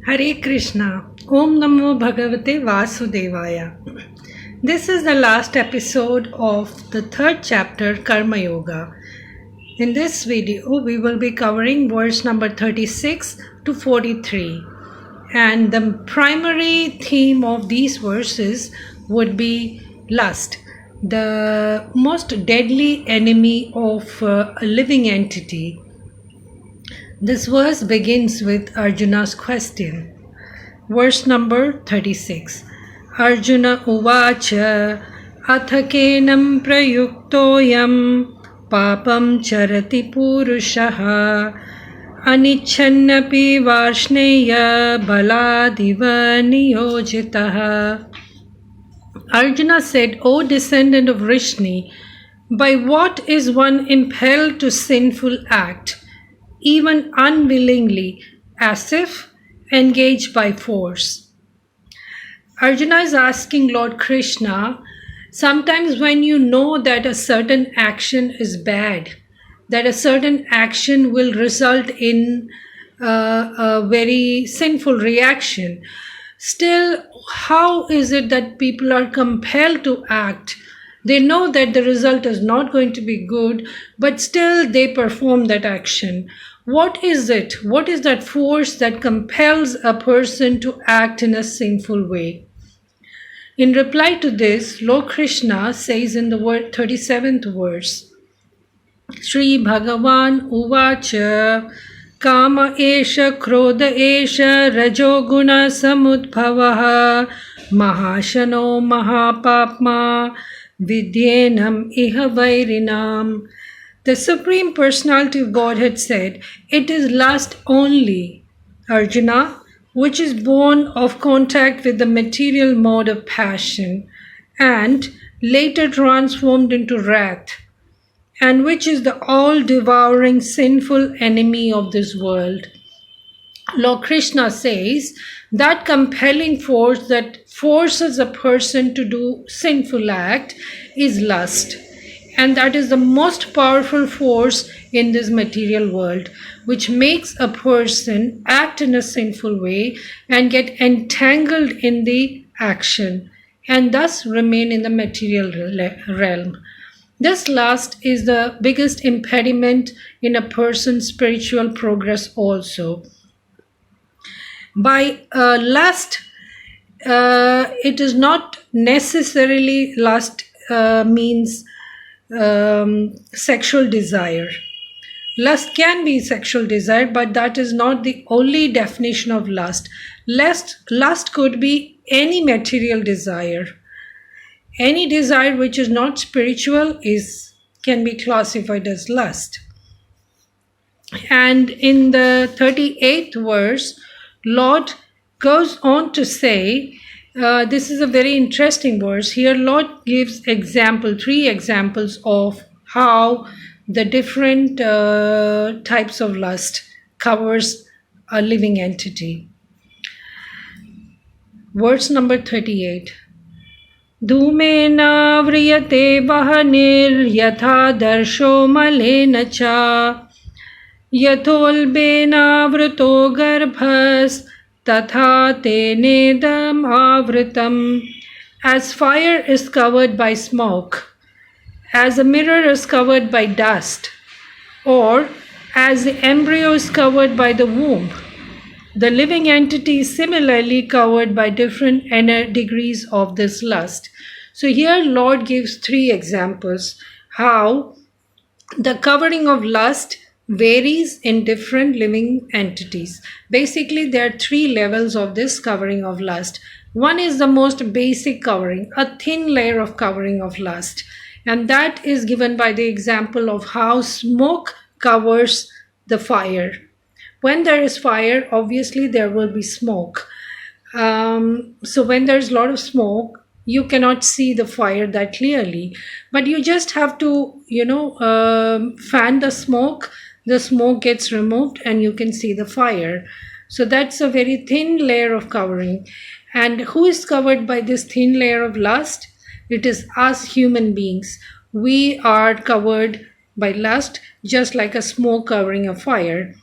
Hare Krishna. Om Namo Bhagavate Vasudevaya. This is the last episode of the third chapter, Karma Yoga. In this video, we will be covering verse number 36 to 43. And the primary theme of these verses would be lust, the most deadly enemy of a living entity. This verse begins with Arjuna's question. Verse number 36. Arjuna uvacha athakenam prayuktoyam papam charati purushaha anichannapi varshneya baladiva niyojitaha. Arjuna said, O descendant of Vrishni, by what is one impelled to sinful act, even unwillingly, as if engaged by force? Arjuna is asking Lord Krishna, sometimes when you know that a certain action is bad, that a certain action will result in a very sinful reaction, still, how is it that people are compelled to act? They know that the result is not going to be good, but still they perform that action. What is it? What is that force that compels a person to act in a sinful way? In reply to this, Lord Krishna says in the 37th verse, Sri Bhagavan Uvacha Kama Esha Krodha Esha Rajoguna Samudbhavaha Mahashano Mahapapma Vidyenam Iha Vairinam. The Supreme Personality of Godhead said, it is lust only, Arjuna, which is born of contact with the material mode of passion and later transformed into wrath, and which is the all-devouring sinful enemy of this world. Lord Krishna says that compelling force that forces a person to do sinful act is lust. And that is the most powerful force in this material world, which makes a person act in a sinful way and get entangled in the action and thus remain in the material realm. This lust is the biggest impediment in a person's spiritual progress also. By lust, it is not necessarily lust means sexual desire. Lust can be sexual desire, but that is not the only definition of lust. Lust could be any material desire. Any desire which is not spiritual can be classified as lust. And in the 38th verse, Lord goes on to say, this is a very interesting verse. Here Lord gives three examples of how the different types of lust covers a living entity. Verse number 38. Dhumena vriyate vahanir yatha darsho malena cha yatholbena vrito garbhas tatha tenedam avritam. As fire is covered by smoke, as a mirror is covered by dust, or as the embryo is covered by the womb, the living entity is similarly covered by different degrees of this lust. So here Lord gives three examples how the covering of lust varies in different living entities. Basically, there are three levels of this covering of lust. One is the most basic covering, a thin layer of covering of lust. And that is given by the example of how smoke covers the fire. When there is fire, obviously there will be smoke. So when there's a lot of smoke, you cannot see the fire that clearly. But you just have to, fan the smoke gets removed and you can see the fire. So that's a very thin layer of covering. And who is covered by this thin layer of lust? It is us human beings. We are covered by lust just like a smoke covering a fire.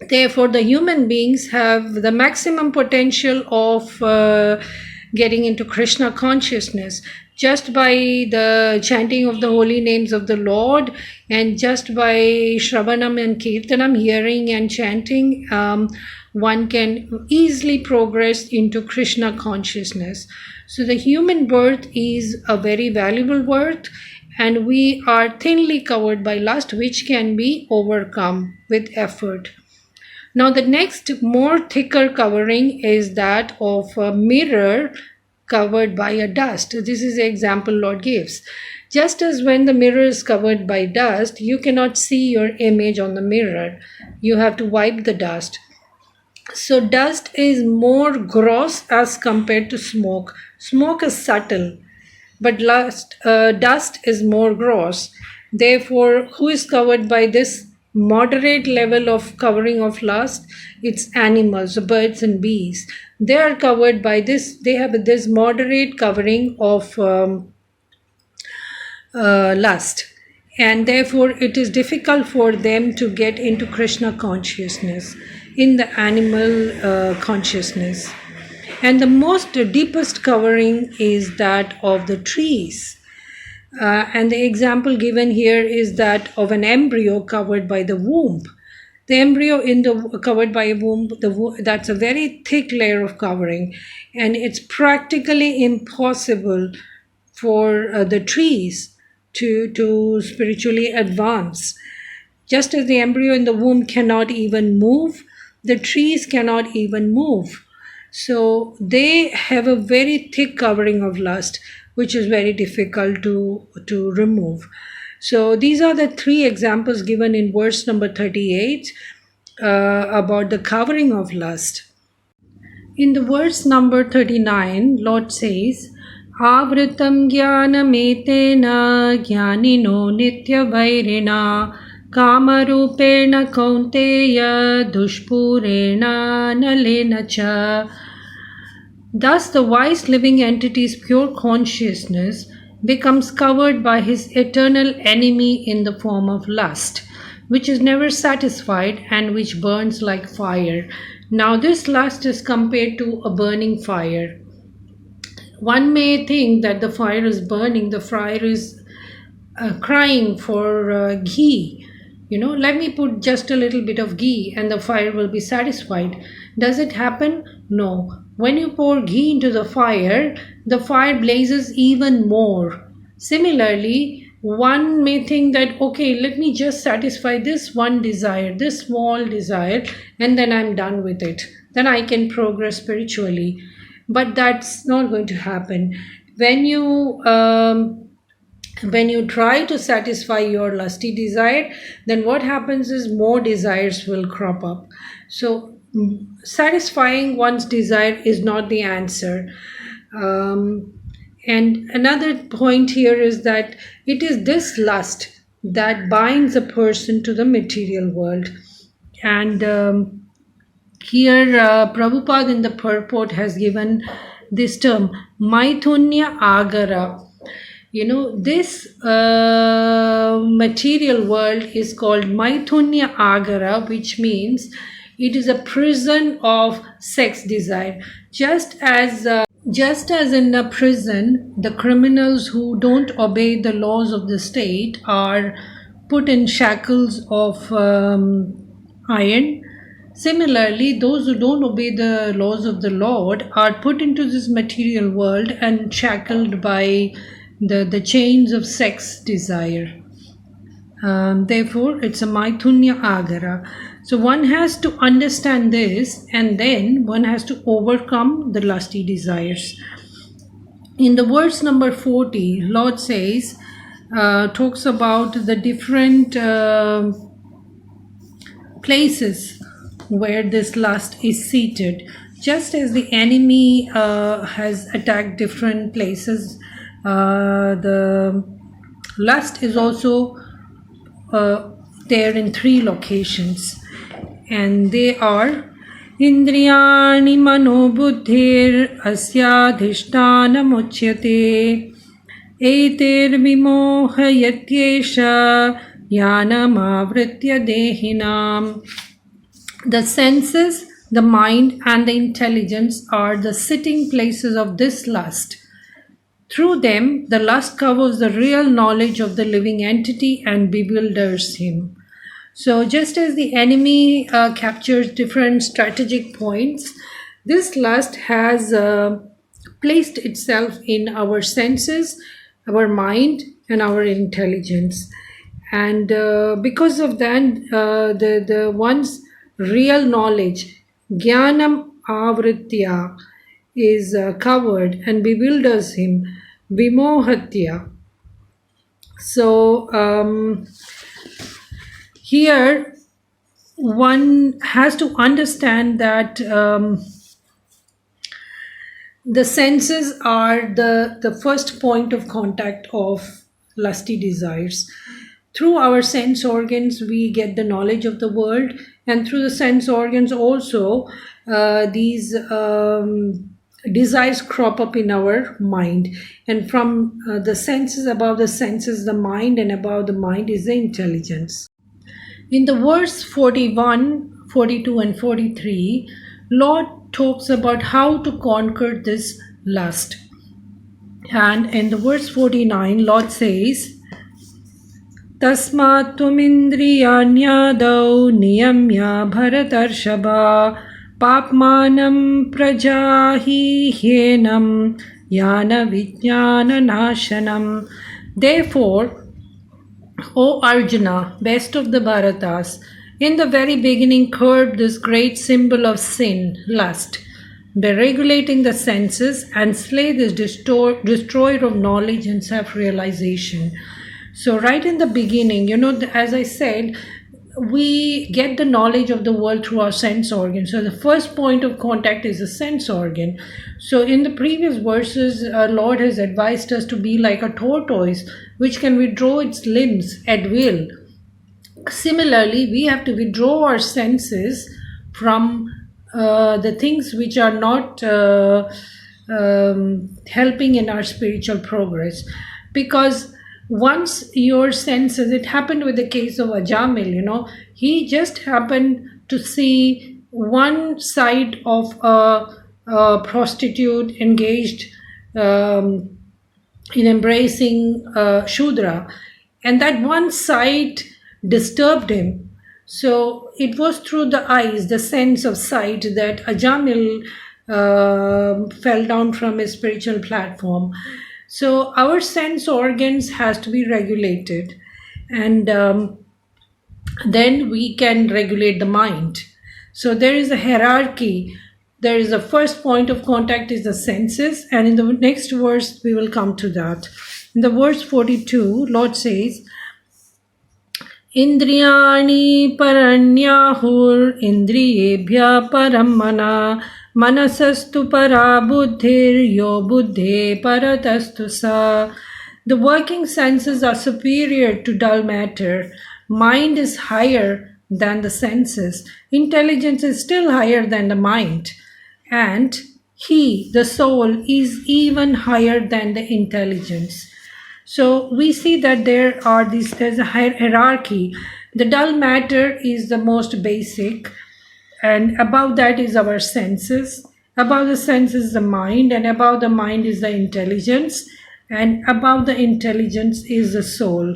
Therefore, the human beings have the maximum potential of getting into Krishna consciousness just by the chanting of the holy names of the Lord, and just by Shravanam and Kirtanam, hearing and chanting, one can easily progress into Krishna consciousness. So the human birth is a very valuable birth, and we are thinly covered by lust, which can be overcome with effort. Now the next more thicker covering is that of a mirror covered by a dust. This is the example Lord gives. Just as when the mirror is covered by dust, you cannot see your image on the mirror. You have to wipe the dust. So dust is more gross as compared to smoke. Smoke is subtle, but dust is more gross. Therefore, who is covered by this moderate level of covering of lust? It's animals, birds and bees. They are covered by this. They have this moderate covering of lust, and therefore it is difficult for them to get into Krishna consciousness in the animal consciousness. And the most deepest covering is that of the trees. And the example given here is that of an embryo covered by the womb. The embryo covered by a womb, that's a very thick layer of covering, and it's practically impossible for the trees to spiritually advance. Just as the embryo in the womb cannot even move, the trees cannot even move. So they have a very thick covering of lust, which is very difficult to remove. So these are the three examples given in verse number 38 about the covering of lust. In the verse number 39, Lord says, Avritam jnanametena jnanino nitya vairina kamarupena kaunteya dushpurena nalena cha. Thus the wise living entity's pure consciousness becomes covered by his eternal enemy in the form of lust, which is never satisfied and which burns like fire. Now this lust is compared to a burning fire. One may think that the fire is burning, the fire is crying for ghee. Let me put just a little bit of ghee and the fire will be satisfied. Does it happen? No. When you pour ghee into the fire blazes even more. Similarly, one may think that, okay, let me just satisfy this one desire, this small desire, and then I'm done with it. Then I can progress spiritually. But that's not going to happen. When you try to satisfy your lusty desire, then what happens is more desires will crop up. So satisfying one's desire is not the answer. And another point here is that it is this lust that binds a person to the material world. And here Prabhupada in the purport has given this term, Maithunya Agara. This material world is called Maithunya Agara, which means it is a prison of sex desire. Just as in a prison, the criminals who don't obey the laws of the state are put in shackles of iron. Similarly, those who don't obey the laws of the Lord are put into this material world and shackled by the chains of sex desire. Therefore, it's a Maithunya Agara. So one has to understand this, and then one has to overcome the lusty desires. In the verse number 40, Lord says, talks about the different places where this lust is seated. Just as the enemy has attacked different places, the lust is also there in 3 locations, and they are Indriyani mano buddhir asyadhishtana muchyate eter vimoha yatyesha jnanam avritya dehinam. The senses, the mind, and the intelligence are the sitting places of this lust. Through them, the lust covers the real knowledge of the living entity and bewilders him. So, just as the enemy captures different strategic points, this lust has placed itself in our senses, our mind, and our intelligence. And because of that, the one's real knowledge, jnanam avritya, is covered and bewilders him, vimohatya. So here one has to understand that the senses are the first point of contact of lusty desires. Through our sense organs, we get the knowledge of the world, and through the sense organs also, these desires crop up in our mind. And from the senses, above the senses, the mind, and above the mind is the intelligence. In the verse 41, 42, and 43, Lord talks about how to conquer this lust. And in the verse 49, Lord says, Tasmat tvamindriyanyadau niyamya bharatarshaba papmanam prajahi hyenam yana vijnana nashanam. Therefore, O Arjuna, best of the Bharatas, in the very beginning curb this great symbol of sin, lust, by regulating the senses, and slay this destroyer of knowledge and self-realization. So right in the beginning, as I said, we get the knowledge of the world through our sense organ. So the first point of contact is the sense organ. So in the previous verses, Lord has advised us to be like a tortoise, which can withdraw its limbs at will. Similarly, we have to withdraw our senses from the things which are not helping in our spiritual progress. Because once your senses, it happened with the case of Ajamil, he just happened to see one side of a prostitute engaged in embracing Shudra, and that one side disturbed him. So it was through the eyes, the sense of sight, that Ajamil fell down from his spiritual platform. So our sense organs has to be regulated, and then we can regulate the mind. So there is a hierarchy. There is a first point of contact is the senses, and in the next verse we will come to that. In the verse 42, Lord says, Indriyani paranyahur indriyebhya paramana manasastu para buddhir yo buddhe paratastu sa. The working senses are superior to dull matter. Mind is higher than the senses. Intelligence is still higher than the mind. And he, the soul, is even higher than the intelligence. So we see that there's a hierarchy. The dull matter is the most basic, and above that is our senses. Above the senses, the mind, and above the mind is the intelligence, and above the intelligence is the soul.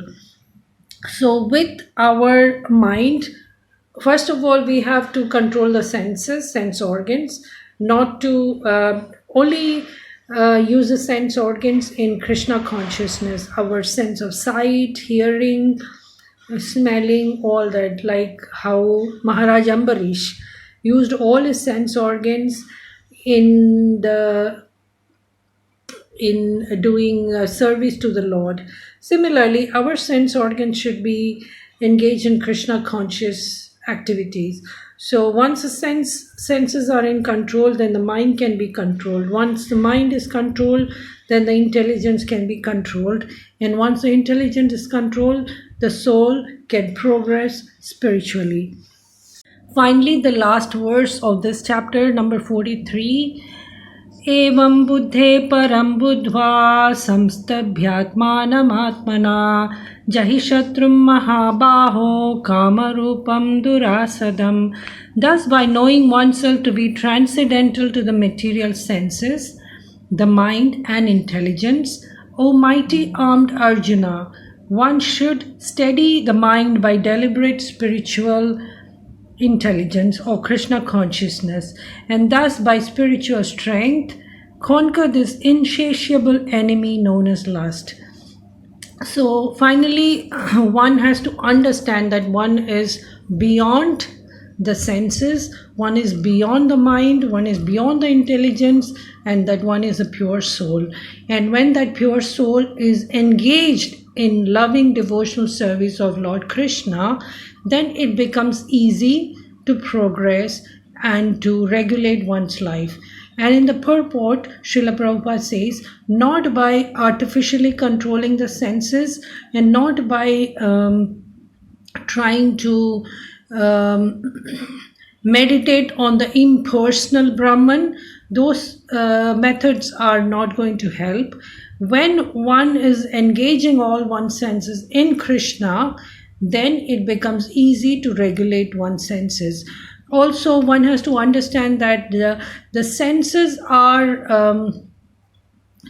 So with our mind, first of all, we have to control the senses, sense organs, not to only use the sense organs in Krishna consciousness, our sense of sight, hearing, smelling, all that, like how Maharaj Ambarish used all his sense organs in doing service to the Lord. Similarly, our sense organs should be engaged in Krishna conscious activities. So once the senses are in control, then the mind can be controlled. Once the mind is controlled, then the intelligence can be controlled. And once the intelligence is controlled, the soul can progress spiritually. Finally, the last verse of this chapter, number 43, Evam buddhe param buddhva samstabhyatmanam atmana Jahi Shatrum Mahabaho Kamarupam Durasadam. Thus, by knowing oneself to be transcendental to the material senses, the mind and intelligence, O mighty armed Arjuna, one should steady the mind by deliberate spiritual intelligence or Krishna consciousness, and thus by spiritual strength conquer this insatiable enemy known as lust. So finally, one has to understand that one is beyond the senses, one is beyond the mind, one is beyond the intelligence, and that one is a pure soul. And when that pure soul is engaged in loving devotional service of Lord Krishna, then it becomes easy to progress and to regulate one's life. And in the purport, Srila Prabhupada says, not by artificially controlling the senses and not by trying to meditate on the impersonal Brahman, those methods are not going to help. When one is engaging all one's senses in Krishna, then it becomes easy to regulate one's senses. Also, one has to understand that the senses are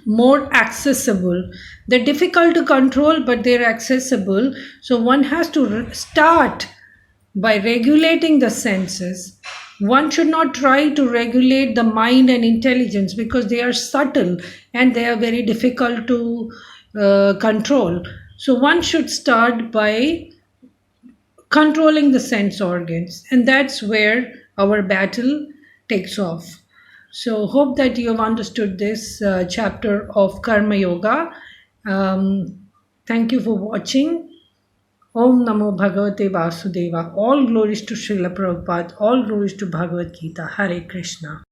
more accessible. They're difficult to control, but they're accessible. So one has to start by regulating the senses. One should not try to regulate the mind and intelligence because they are subtle and they are very difficult to control. So one should start by controlling the sense organs, and that's where our battle takes off. So hope that you have understood this chapter of Karma Yoga. Thank you for watching. Om Namo Bhagavate Vasudeva. All glories to Srila Prabhupada. All glories to Bhagavad Gita. Hare Krishna.